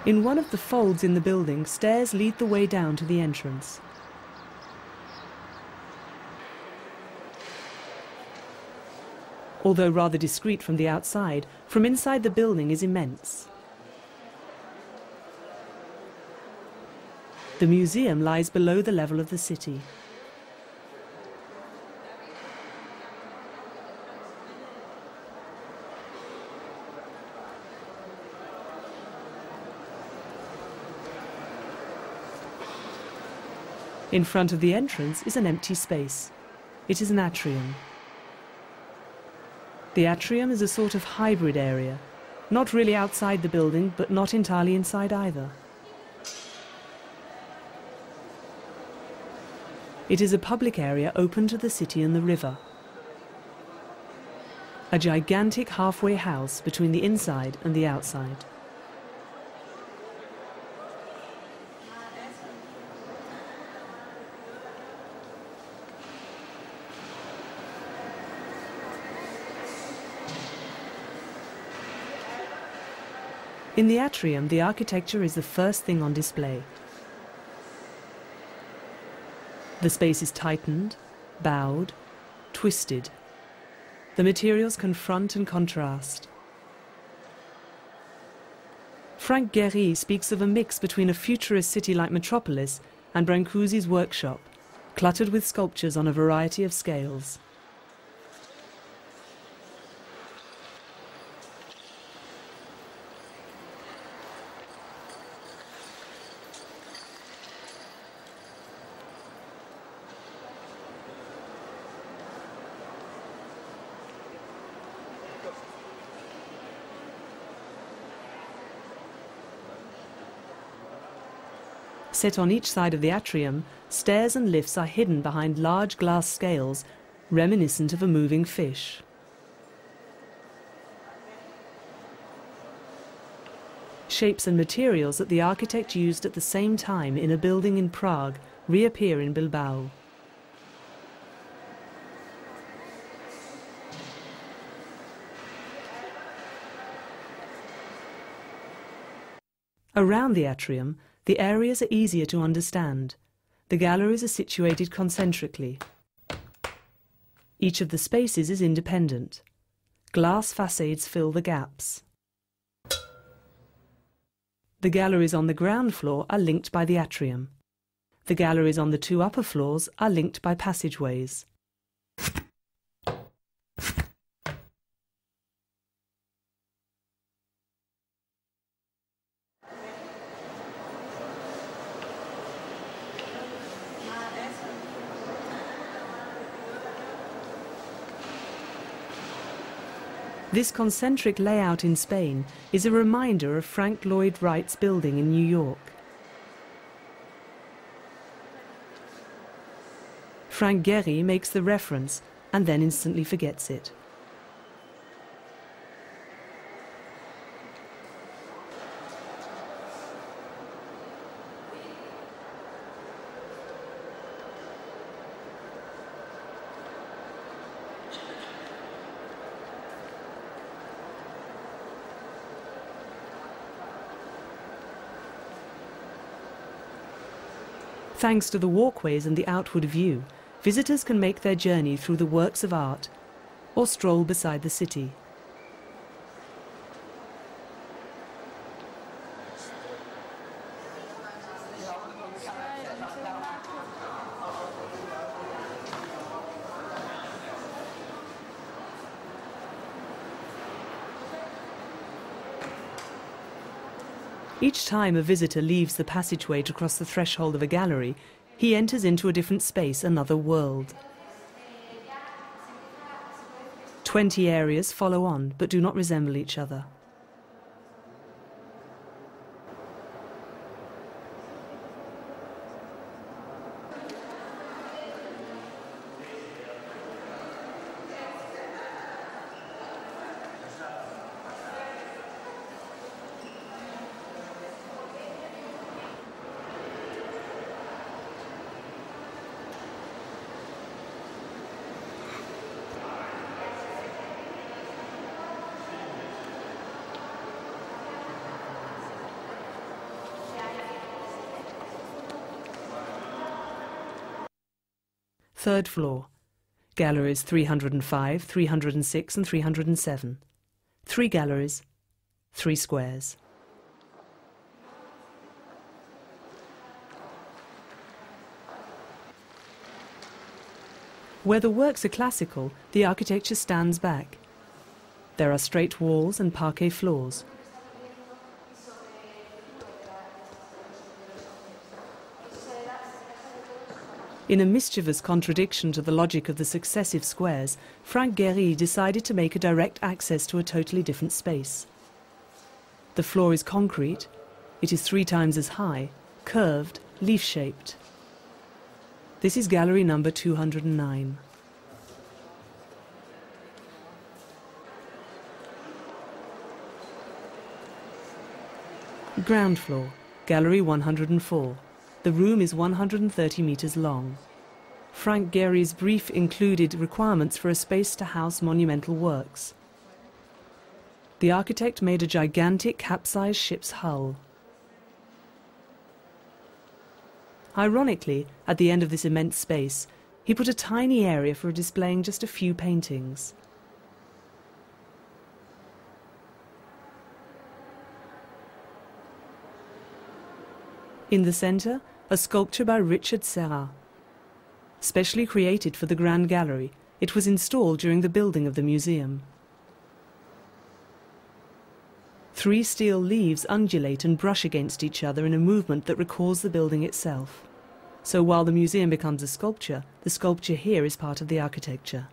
In one of the folds in the building, stairs lead the way down to the entrance. Although rather discreet from the outside, from inside the building is immense. The museum lies below the level of the city. In front of the entrance is an empty space. It is an atrium. The atrium is a sort of hybrid area, not really outside the building, but not entirely inside either. It is a public area open to the city and the river. A gigantic halfway house between the inside and the outside. In the atrium, the architecture is the first thing on display. The space is tightened, bowed, twisted. The materials confront and contrast. Frank Gehry speaks of a mix between a futurist city-like metropolis and Brancusi's workshop, cluttered with sculptures on a variety of scales. Set on each side of the atrium, stairs and lifts are hidden behind large glass scales, reminiscent of a moving fish. Shapes and materials that the architect used at the same time in a building in Prague reappear in Bilbao. Around the atrium, the areas are easier to understand. The galleries are situated concentrically. Each of the spaces is independent. Glass facades fill the gaps. The galleries on the ground floor are linked by the atrium. The galleries on the two upper floors are linked by passageways. This concentric layout in Spain is a reminder of Frank Lloyd Wright's building in New York. Frank Gehry makes the reference and then instantly forgets it. Thanks to the walkways and the outward view, visitors can make their journey through the works of art or stroll beside the city. Each time a visitor leaves the passageway to cross the threshold of a gallery, he enters into a different space, another world. 20 areas follow on, but do not resemble each other. Third floor. Galleries 305, 306 and 307. 3 galleries, 3 squares. Where the works are classical, the architecture stands back. There are straight walls and parquet floors. In a mischievous contradiction to the logic of the successive squares, Frank Gehry decided to make a direct access to a totally different space. The floor is concrete, it is 3 times as high, curved, leaf-shaped. This is gallery number 209. Ground floor, gallery 104. The room is 130 meters long. Frank Gehry's brief included requirements for a space to house monumental works. The architect made a gigantic capsized ship's hull. Ironically, at the end of this immense space, he put a tiny area for displaying just a few paintings. In the center, a sculpture by Richard Serra. Specially created for the Grand Gallery, it was installed during the building of the museum. 3 steel leaves undulate and brush against each other in a movement that recalls the building itself. So while the museum becomes a sculpture, the sculpture here is part of the architecture.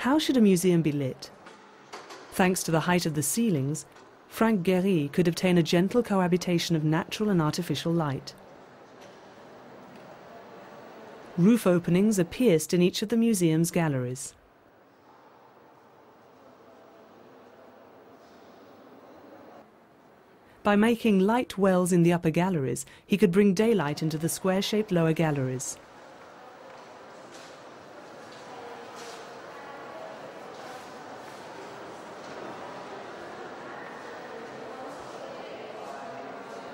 How should a museum be lit? Thanks to the height of the ceilings, Frank Gehry could obtain a gentle cohabitation of natural and artificial light. Roof openings are pierced in each of the museum's galleries. By making light wells in the upper galleries, he could bring daylight into the square-shaped lower galleries.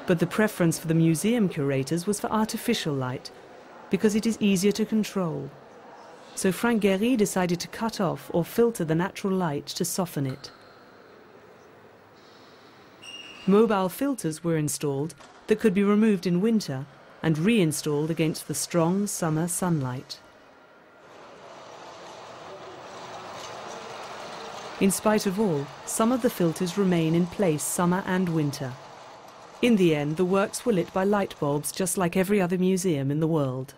But the preference for the museum curators was for artificial light, because it is easier to control. So Frank Gehry decided to cut off or filter the natural light to soften it. Mobile filters were installed that could be removed in winter and reinstalled against the strong summer sunlight. In spite of all, some of the filters remain in place summer and winter. In the end, the works were lit by light bulbs just like every other museum in the world.